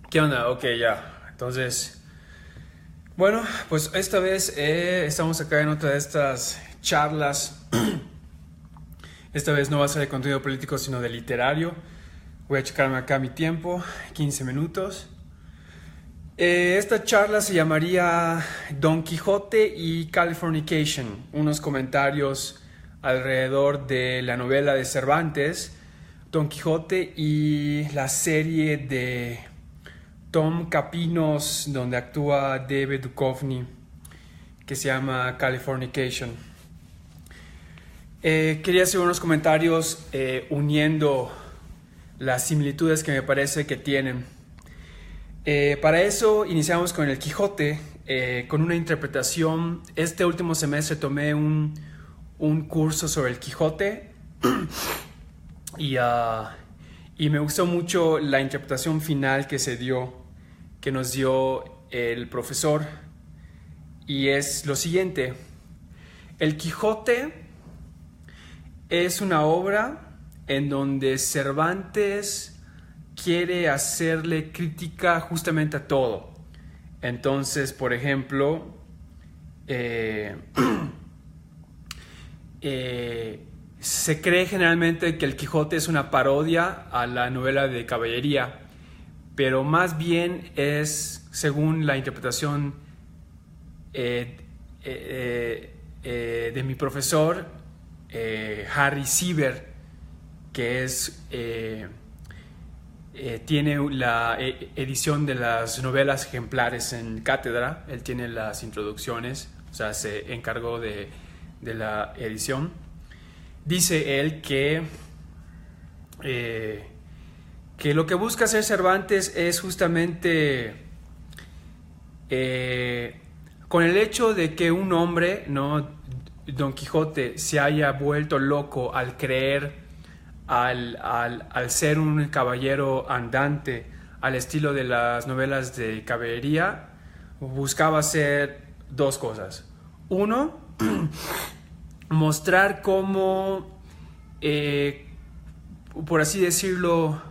¿Qué onda? Ok, ya. Entonces, bueno, pues esta vez estamos acá en otra de estas charlas. Esta vez no va a ser de contenido político, sino de literario. Voy a checarme acá mi tiempo, 15 minutos. Esta charla se llamaría Don Quijote y Californication, unos comentarios alrededor de la novela de Cervantes, Don Quijote, y la serie de Tom Capinos, donde actúa David Duchovny, que se llama Californication. Quería hacer unos comentarios uniendo las similitudes que me parece que tienen. Para eso iniciamos con el Quijote, con una interpretación. Este último semestre tomé un curso sobre el Quijote y me gustó mucho la interpretación final que nos dio el profesor, y es lo siguiente: el Quijote es una obra en donde Cervantes quiere hacerle crítica justamente a todo. Entonces, por ejemplo, se cree generalmente que el Quijote es una parodia a la novela de caballería, pero más bien es, según la interpretación de mi profesor, Harry Sieber, que es... tiene la edición de las novelas ejemplares en cátedra. Él tiene las introducciones, o sea, se encargó de la edición. Dice él que lo que busca hacer Cervantes es justamente con el hecho de que un hombre, ¿no?, Don Quijote, se haya vuelto loco al creer, al ser un caballero andante al estilo de las novelas de caballería. Buscaba hacer dos cosas. Uno, mostrar cómo, por así decirlo,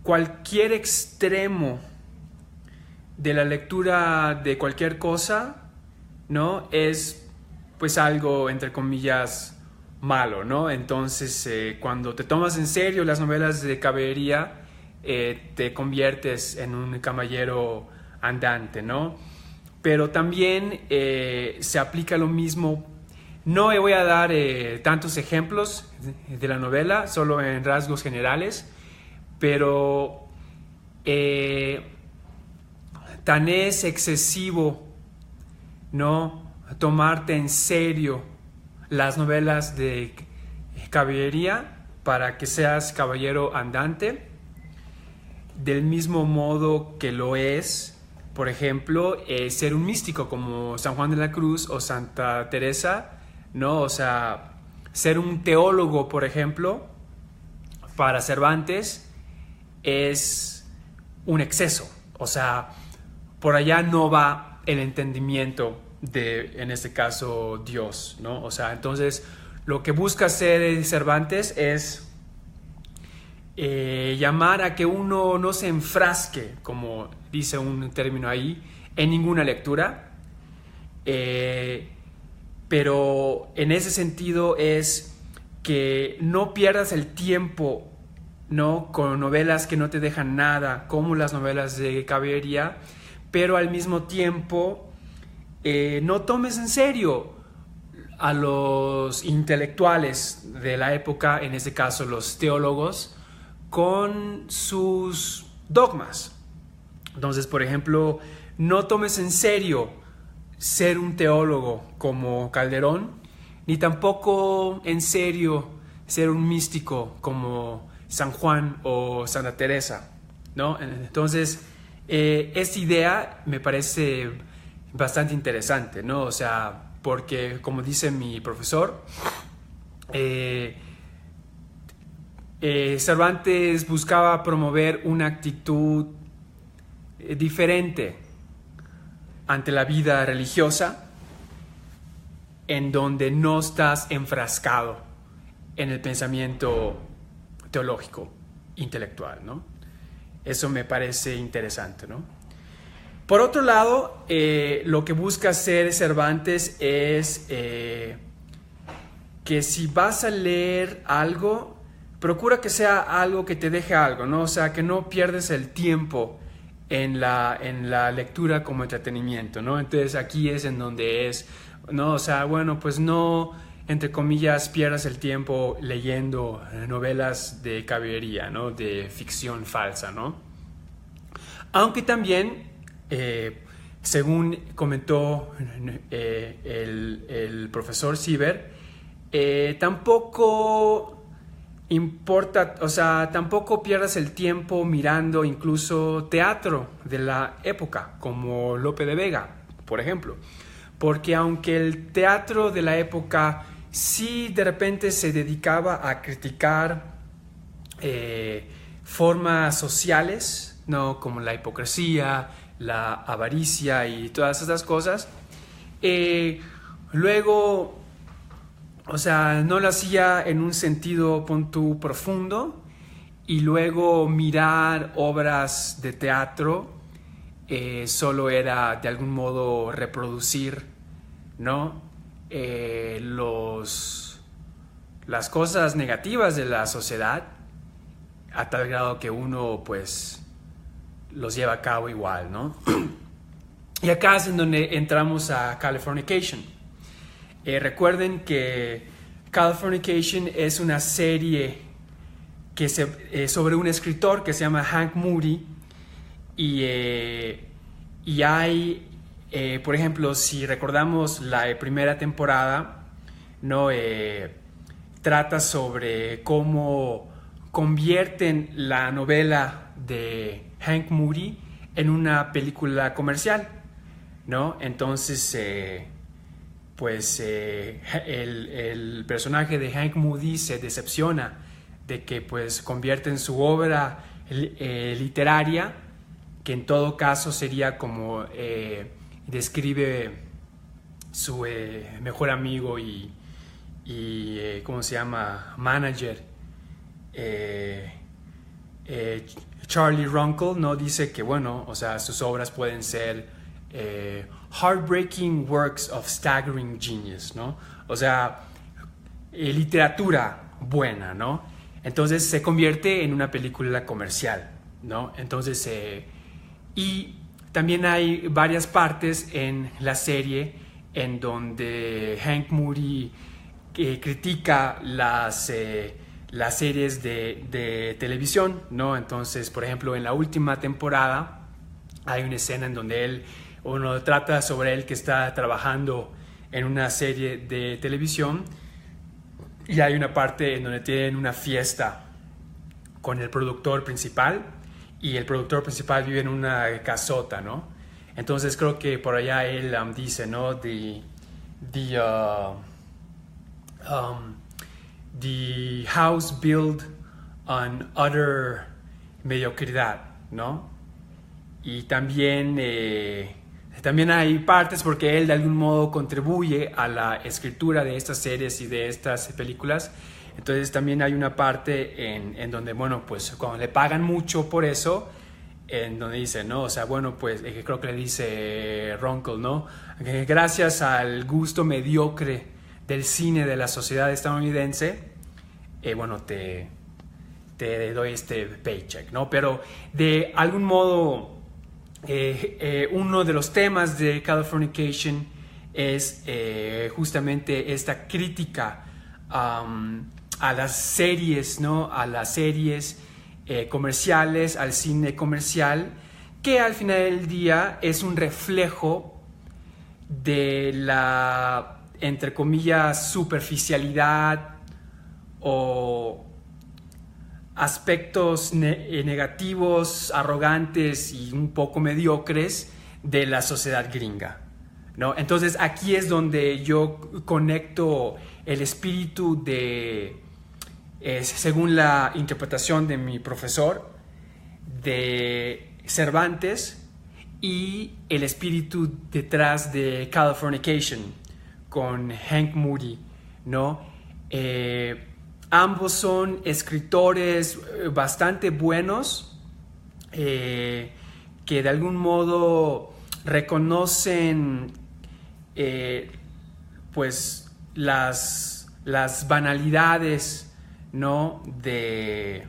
cualquier extremo de la lectura de cualquier cosa, ¿no?, es pues algo, entre comillas, malo, ¿no? Entonces, cuando te tomas en serio las novelas de caballería, te conviertes en un caballero andante, ¿no? Pero también se aplica lo mismo. No voy a dar tantos ejemplos de la novela, solo en rasgos generales, pero tan es excesivo, ¿no?, tomarte en serio las novelas de caballería para que seas caballero andante, del mismo modo que lo es, por ejemplo, ser un místico como San Juan de la Cruz o Santa Teresa, ¿no? O sea, ser un teólogo, por ejemplo, para Cervantes es un exceso. O sea, por allá no va el entendimiento de, en este caso, Dios, ¿no? O sea, entonces lo que busca hacer Cervantes es llamar a que uno no se enfrasque, como dice un término ahí, en ninguna lectura, pero en ese sentido es que no pierdas el tiempo, ¿no?, con novelas que no te dejan nada, como las novelas de caballería, pero al mismo tiempo no tomes en serio a los intelectuales de la época, en este caso los teólogos, con sus dogmas. Entonces, por ejemplo, no tomes en serio ser un teólogo como Calderón, ni tampoco en serio ser un místico como San Juan o Santa Teresa, ¿no? Entonces, esta idea me parece bastante interesante, ¿no? O sea, porque, como dice mi profesor, Cervantes buscaba promover una actitud diferente ante la vida religiosa, en donde no estás enfrascado en el pensamiento teológico, intelectual, ¿no? Eso me parece interesante, ¿no? Por otro lado, lo que busca hacer Cervantes es que si vas a leer algo, procura que sea algo que te deje algo, ¿no? O sea, que no pierdes el tiempo en la lectura como entretenimiento, ¿no? Entonces aquí es en donde es, ¿no? O sea, bueno, pues no, entre comillas, pierdas el tiempo leyendo novelas de caballería, ¿no? De ficción falsa, ¿no? Aunque también, según comentó el profesor Sieber, tampoco importa, o sea, tampoco pierdas el tiempo mirando incluso teatro de la época, como Lope de Vega, por ejemplo. Porque aunque el teatro de la época sí de repente se dedicaba a criticar formas sociales, ¿no? Como la hipocresía, la avaricia y todas esas cosas, luego, o sea, no lo hacía en un sentido, pon tú, profundo, y luego mirar obras de teatro solo era de algún modo reproducir, ¿no? Las cosas negativas de la sociedad, a tal grado que uno pues los lleva a cabo igual, ¿no? Y acá es en donde entramos a Californication. Recuerden que Californication es una serie que sobre un escritor que se llama Hank Moody, y hay, por ejemplo, si recordamos la primera temporada, ¿no? Trata sobre cómo convierten la novela de Hank Moody en una película comercial, ¿no? Entonces, pues el personaje de Hank Moody se decepciona de que pues convierten su obra literaria, que en todo caso sería como describe su mejor amigo y ¿cómo se llama? Manager, Charlie Runkle, ¿no? Dice que, bueno, o sea, sus obras pueden ser heartbreaking works of staggering genius, ¿no? O sea, literatura buena, ¿no? Entonces se convierte en una película comercial, ¿no? Entonces, y también hay varias partes en la serie en donde Hank Moody critica las series de televisión, ¿no? Entonces, por ejemplo, en la última temporada hay una escena en donde uno trata sobre él que está trabajando en una serie de televisión, y hay una parte en donde tienen una fiesta con el productor principal, y el productor principal vive en una casota, ¿no? Entonces creo que por allá él dice, ¿no? The house built on utter mediocridad, ¿no? Y también hay partes porque él de algún modo contribuye a la escritura de estas series y de estas películas. Entonces también hay una parte en donde, bueno, pues cuando le pagan mucho por eso, en donde dice, ¿no? O sea, bueno, pues creo que le dice Runkle, ¿no? Gracias al gusto mediocre del cine de la sociedad estadounidense, bueno, te doy este paycheck, ¿no? Pero de algún modo, uno de los temas de Californication es justamente esta crítica a las series, ¿no? A las series comerciales, al cine comercial, que al final del día es un reflejo de la, entre comillas, superficialidad o aspectos negativos, arrogantes y un poco mediocres de la sociedad gringa, ¿no? Entonces aquí es donde yo conecto el espíritu de, según la interpretación de mi profesor, de Cervantes, y el espíritu detrás de Californication con Hank Moody, ¿no? Ambos son escritores bastante buenos, que de algún modo reconocen pues las banalidades, ¿no? de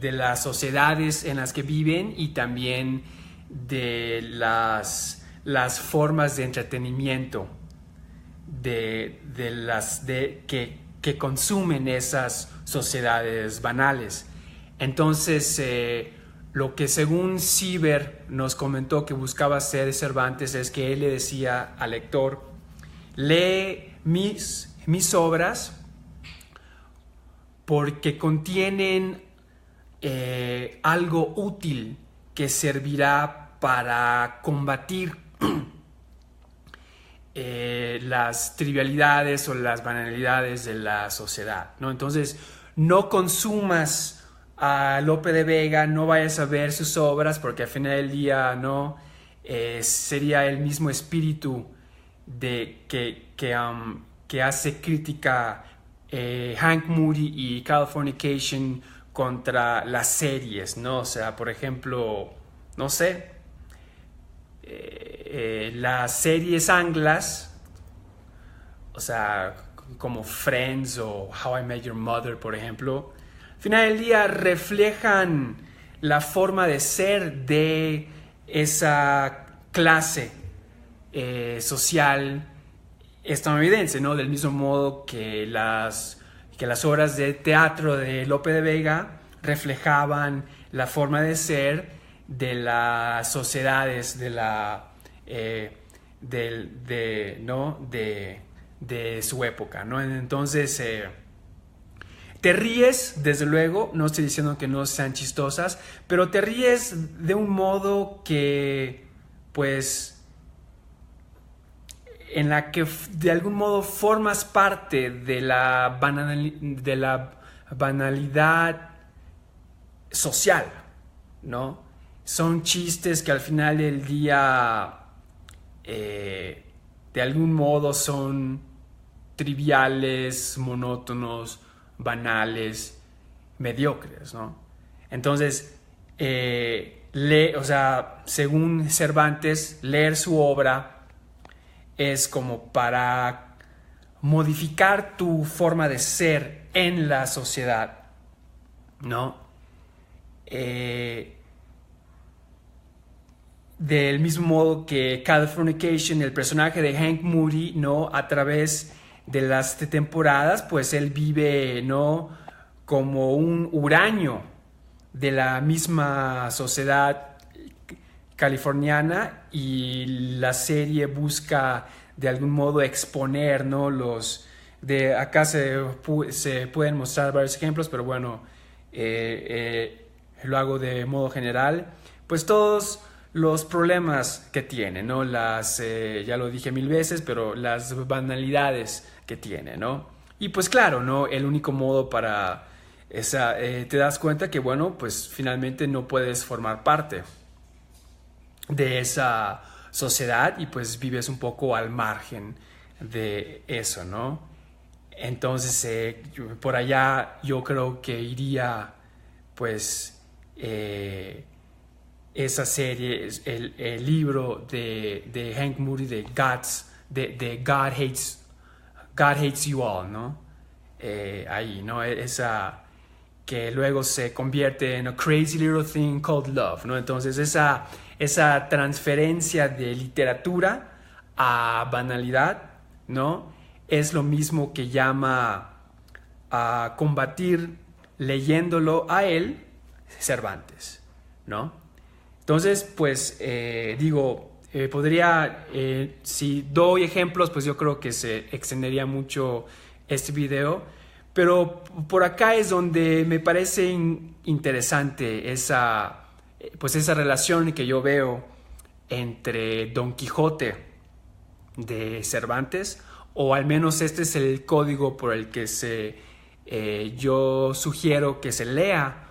las sociedades en las que viven, y también de las formas de entretenimiento que consumen esas sociedades banales. Entonces, lo que según Sieber nos comentó que buscaba hacer Cervantes es que él le decía al lector: lee mis obras porque contienen algo útil que servirá para combatir las trivialidades o las banalidades de la sociedad, ¿no? Entonces, no consumas a Lope de Vega, no vayas a ver sus obras, porque al final del día, ¿no? Sería el mismo espíritu que hace crítica Hank Moody y Californication contra las series, ¿no? O sea, por ejemplo, no sé, las series anglas, o sea, como Friends o How I Met Your Mother, por ejemplo, al final del día reflejan la forma de ser de esa clase social estadounidense, ¿no? Del mismo modo que las obras de teatro de Lope de Vega reflejaban la forma de ser de las sociedades de su época, ¿no? Entonces, te ríes, desde luego, no estoy diciendo que no sean chistosas, pero te ríes de un modo que, pues, en la que de algún modo formas parte de la banalidad social, ¿no? Son chistes que al final del día de algún modo son triviales, monótonos, banales, mediocres, ¿no? Entonces, o sea, según Cervantes, leer su obra es como para modificar tu forma de ser en la sociedad, ¿no? Del mismo modo que Californication, el personaje de Hank Moody, ¿no? A través de las temporadas, pues él vive, ¿no? Como un huraño de la misma sociedad californiana, y la serie busca de algún modo exponer, ¿no? Acá se pueden mostrar varios ejemplos, pero bueno, lo hago de modo general, pues todos los problemas que tiene, ¿no? Ya lo dije 1000 veces, pero las banalidades que tiene, ¿no? Y pues claro, ¿no? El único modo para te das cuenta que, bueno, pues finalmente no puedes formar parte de esa sociedad y pues vives un poco al margen de eso, ¿no? Entonces, por allá yo creo que iría, pues, esa serie, el libro de Hank Moody de God Hates You All, ¿no? Ahí, ¿no? Esa que luego se convierte en A Crazy Little Thing Called Love, ¿no? Entonces esa transferencia de literatura a banalidad, ¿no? Es lo mismo que llama a combatir leyéndolo a él Cervantes, ¿no? Entonces, pues, podría, si doy ejemplos, pues yo creo que se extendería mucho este video, pero por acá es donde me parece interesante esa relación que yo veo entre Don Quijote de Cervantes, o al menos este es el código por el que yo sugiero que se lea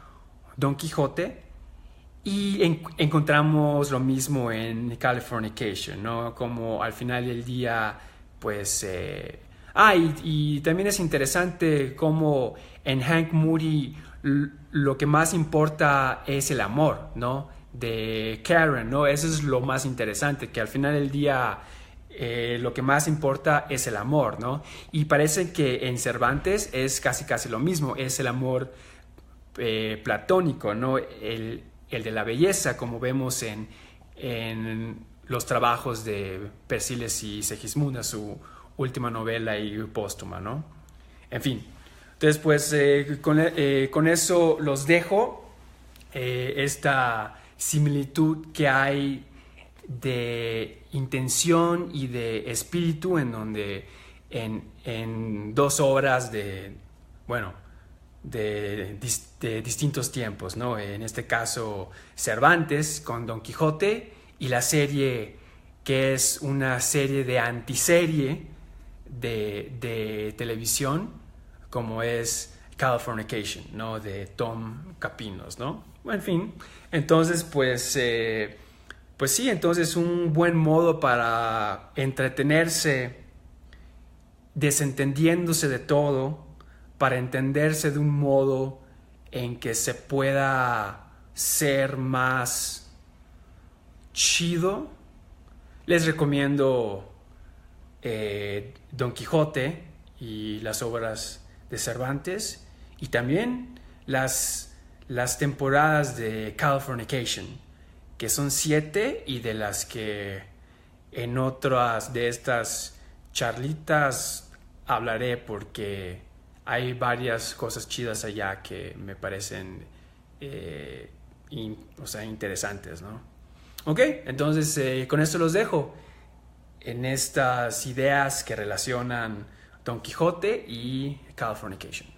Don Quijote, y encontramos lo mismo en Californication, ¿no? Como al final del día, pues... y también es interesante cómo en Hank Moody lo que más importa es el amor, ¿no? De Karen, ¿no? Eso es lo más interesante, que al final del día lo que más importa es el amor, ¿no? Y parece que en Cervantes es casi lo mismo, es el amor platónico, ¿no? El de la belleza, como vemos en los trabajos de Persíles y Segismunda, su última novela y póstuma, ¿no? En fin, entonces pues con eso los dejo. Esta similitud que hay de intención y de espíritu en donde en dos obras de distintos tiempos, ¿no? En este caso Cervantes con Don Quijote y la serie que es una serie de antiserie de televisión como es Californication, ¿no? De Tom Capinos, ¿no? En fin, entonces pues sí, entonces un buen modo para entretenerse desentendiéndose de todo, para entenderse de un modo en que se pueda ser más chido. Les recomiendo Don Quijote y las obras de Cervantes y también las temporadas de Californication, que son 7 y de las que en otras de estas charlitas hablaré porque hay varias cosas chidas allá que me parecen interesantes, ¿no? Ok, entonces con esto los dejo en estas ideas que relacionan Don Quijote y Californication.